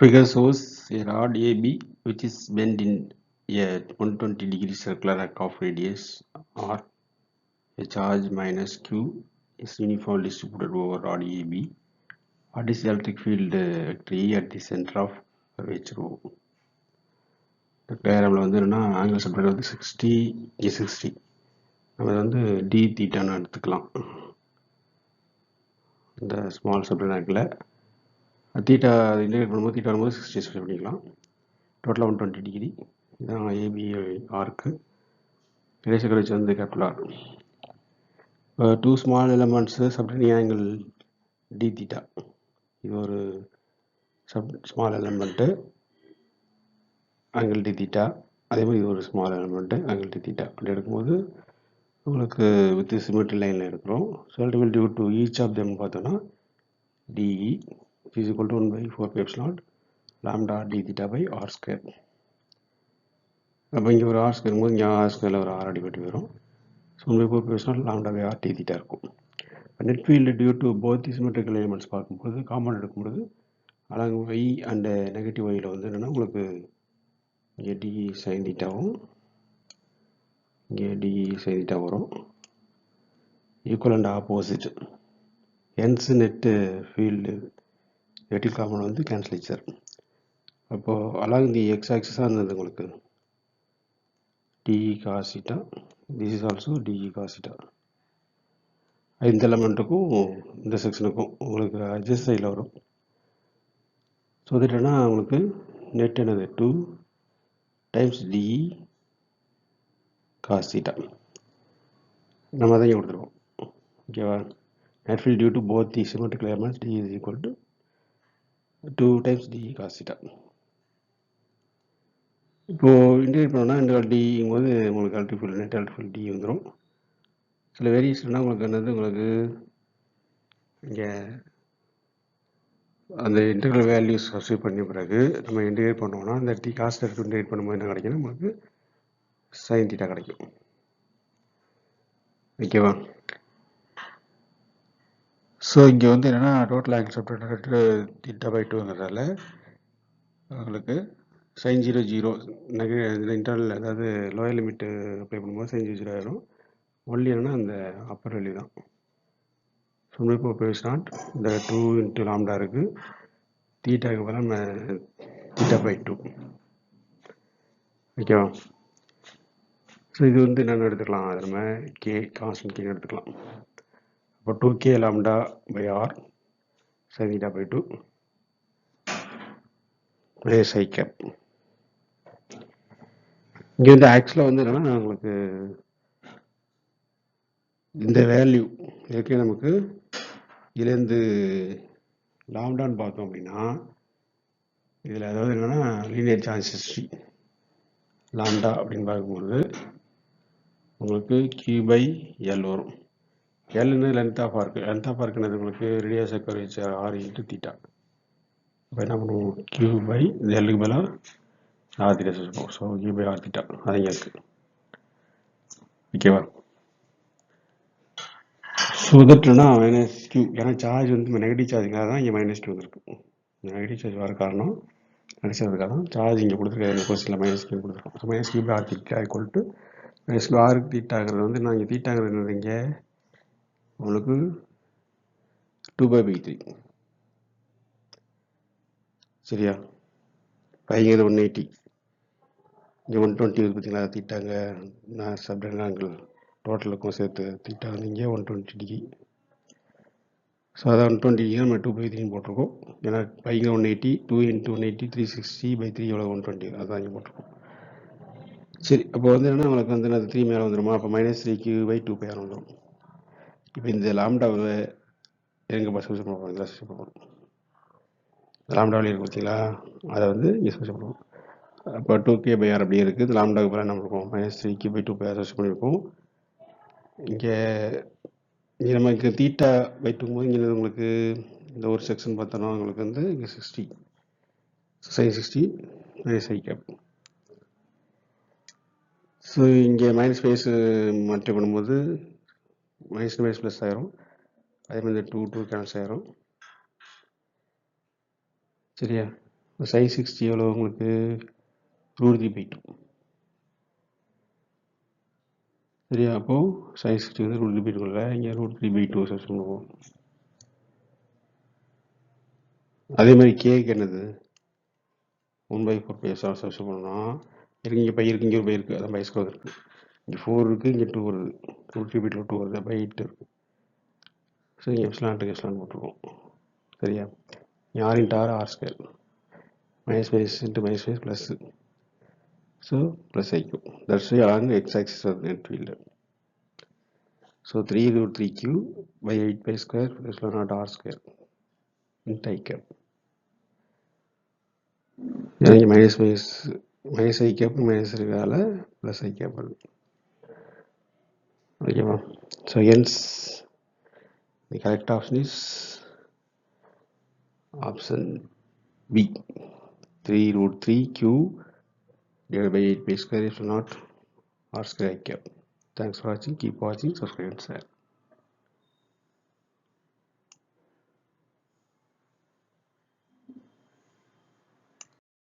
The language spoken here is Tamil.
Figure shows a rod AB which is bent in a 120 degree circular arc of radius r. A charge minus q is uniformly distributed over rod AB. What is the electric field vector E at the center of curvature O? இந்த டயக்ராமில் வந்து என்னன்னா ஆங்கிள் செப்பரேட் வந்து 60 இங்கே 60 நம்ம வந்து டி தீட்டான்னு எடுத்துக்கலாம். இந்த small separate angle theta integrate பண்ணும்போது தீட்டா வரும்போது 60 ஸ்பெசிஃபை பண்ணிக்கலாம். டோட்டலாக 120 டிகிரி இதுதான் ஏபி ஆர்க்கு. ரேஷியோ கரேஜ் வந்து capital R. Two small elements subtending angle d theta. இது ஒரு small element angle d theta. அதே மாதிரி இது ஒரு small element angle d theta. அப்படி எடுக்கும்போது உங்களுக்கு வித் சிமெட்ரி லைனில் இருக்கிறோம். So due to each of them பார்த்தோன்னா dE is equal to 1/4π0 lambda d theta by r square. அப்போ இங்கே ஒரு ஆர் ஸ்கொயர் போது இங்கே ஆர் ஸ்கொயரில் ஒரு ஆர் அடிபட்டு வரும். So 1/4π0 lambda by r d theta இருக்கும். Net field due to both symmetrical elements பார்க்கும்போது காம்பவுண்ட் எடுக்கும்போது அலாங் y அண்ட் நெகட்டிவ் ஒயில் வந்து என்னென்னா உங்களுக்கு இங்கே டி சைன் தீட்டாவும் இங்கே டி சைன் தீட்டா வரும். Equal and opposite hence net field vertical component வந்து கேன்சலேச்சர். அப்போது அலாங் தி எக்ஸ் ஆக்சிஸாக இருந்தது உங்களுக்கு dE cos theta, this is also dE cos theta. இந்த எலமெண்ட்டுக்கும் இந்த செக்ஷனுக்கும் உங்களுக்கு அட்ஜஸ்ட் சைடில் வரும். ஸோ அது என்னன்னா உங்களுக்கு நெட் என்னது 2 டைம்ஸ் டிஇ காஸ் தீட்டா. நம்ம தான் இங்கே கொடுத்துருக்கோம். ஓகேவா? Net field due to both the symmetrical elements D is equal to 2 times DE cos theta. இப்போது இன்டெகிரேட் பண்ணோன்னா இன்டெகிரல் டிங்கும் போது உங்களுக்கு electric field net electric field D வந்துடும். சில வேரியேஷன்னா உங்களுக்கு என்னது உங்களுக்கு இங்கே அந்த இன்டெகிரல் வேல்யூஸ் சப்ஸ்டிட்யூட் பண்ண பிறகு நம்ம இன்டெகிரேட் பண்ணோம்னா இந்த டி காஸ் எடுத்து இன்டெகிரேட் பண்ணும்போது என்ன கிடைக்கும் நமக்கு சைன் தீட்டா கிடைக்கும். ஓகேவா? ஸோ இங்கே வந்து என்னென்னா total angle separate theta by 2ங்கிறதால உங்களுக்கு சைன் 0 0 இன்டர்னல் அதாவது லோயர் லிமிட்டு அப்ளை பண்ணும்போது சைன் 0 0 ஆயிடும். ஒன்லி என்னன்னா அந்த அப்பர் வேல்யூ தான். ஸோ 1/4π0 இந்த 2 இன்ட்டு லாம்டா இருக்குது. தீட்டாக்கு பதிலாக நம்ம தீட்டா பை 2. ஓகேவா? ஸோ இது வந்து என்னென்னு எடுத்துக்கலாம், அது நம்ம கே கான்ஸ்டன்ட் கேன்னு எடுத்துக்கலாம். அப்போ 2k lambda pi R sine theta pi 2 raise I cap. இங்கே வந்து ஆக்சுவலாக வந்து என்னென்னா உங்களுக்கு இந்த வேல்யூ ஏற்கனவே நமக்கு இதுலேருந்து லாம்டான்னு பார்த்தோம் அப்படின்னா இதில் அதாவது என்னென்னா லீனியர் சார்ஜ் ஹிஸ்ட்ரி லாம்டா அப்படின்னு பார்க்கும்போது உங்களுக்கு Q/L வரும். எல்னு length of arc. Length of ஆர்க்குனது உங்களுக்கு radius curvature R into theta. இப்போ என்ன பண்ணுவோம் Q/இந்த எல்லுக்கு மேலே ஆர் தீட்டா வச்சுப்போம். ஸோ Q/ஆர் தீட்டா அது இங்கே இருக்குது. ஓகேவா? ஸோ தட்னா மைனஸ் கியூ, ஏன்னா சார்ஜ் வந்து நெகட்டிவ் சார்ஜுக்காக தான் இங்கே மைனஸ் கியூ வந்துருக்கு. நெகட்டிவ் சார்ஜ் வர காரணம் நினச்சதுக்காக தான் சார்ஜ் இங்கே கொடுத்துருக்காரு. இந்த கொஸ்டினில் மைனஸ் கியூ கொடுத்துருக்கோம். So minus Q R theta equal to minus Q R தீட்டாங்கிறது வந்து நான் இங்கே தீட்டாங்கிறது என்னது இங்கே உங்களுக்கு 2/3. சரியா? பையங்க 180 இங்கே 120 பார்த்தீங்களா தீட்டாங்க. நான் சப்டெண்ட் ஆங்கிள் டோட்டலுக்கும் சேர்த்து தீட்டா வந்து இங்கே 120 டிகிரி. ஸோ அதான் 120 டிகிரி நம்ம 2/3 போட்டிருக்கோம். ஏன்னா பையங்க 180 2 × 180 360/3 எவ்வளோ 120 அதான் இங்கே போட்டிருக்கோம். சரி, அப்போ வந்து என்னென்னா உங்களுக்கு வந்து அது 3 மேலே வந்துடுமா? அப்போ -3q/2π வந்துடும். இப்போ இந்த லாம்டாவை எங்கே சப்ஸ்டிட்யூட் பண்ணுவோம்? இதில் சப்ஸ்டிட்யூட் பண்ணுவோம். லாம்டாவில் இருக்குது பார்த்தீங்களா, அதை வந்து இங்கே சப்ஸ்டிட்யூட் பண்ணுவோம். அப்போ 2k/r அப்படியே இருக்குது. இந்த லாம்டாவுக்கு பிறகு என்ன பண்ணுவோம்? -3q/2π சப்ஸ்டிட்யூட் பண்ணியிருக்கோம். இங்கே நமக்கு தீட்டா வைக்கும் போது இங்கே உங்களுக்கு இந்த ஒரு செக்ஷன் பார்த்தோன்னா உங்களுக்கு வந்து இங்கே 60 sign 60 minus I gap. So இங்கே மைனஸ் ஸ்பேஸ் மாற்றி பண்ணும்போது மைனஸ் ப்ளஸ் ஆயிரும். அதே மாதிரி 2 கேன்சல் ஆயிரும். சரியா? sin 60 எவ்வளோ உங்களுக்கு √3/2. சரியா? அப்போது sin 60 வந்து √3/2 இங்கே √3/2 சப்ஸ்டிட் பண்ணுவோம். அதே மாதிரி கேக்கு என்னது 1/4 சப்ஸ்டிட் பண்ணோம்னா இங்கே பை இருக்குது, இங்கே ஒரு பை இருக்குது, அதான் பை ஸ்கொயர் இருக்குது. இங்கே 4 இருக்குது, இங்கே 2 வருது, √3/2 2 வருது, பை 8 இருக்குது. ஸோ இங்கே எப்சிலான்ட்டுக்கு எப்சிலான் போட்டுருவோம். சரியா? இங்கே r × r r², minus minus into minus minus plus. So plus ஆகிக்கும். That's why along x axis of the net field. So 3√3q/8π² epsilon naught r² into I cap. இங்கே minus minus minus I cap minus இருக்கிறதால ப்ளஸ் ஐ கேப் வருது. ஓகேவா? So hence the correct option is option B, 3√3q/8π² epsilon naught r² I cap. Thanks for watching. Keep watching. Subscribe and share.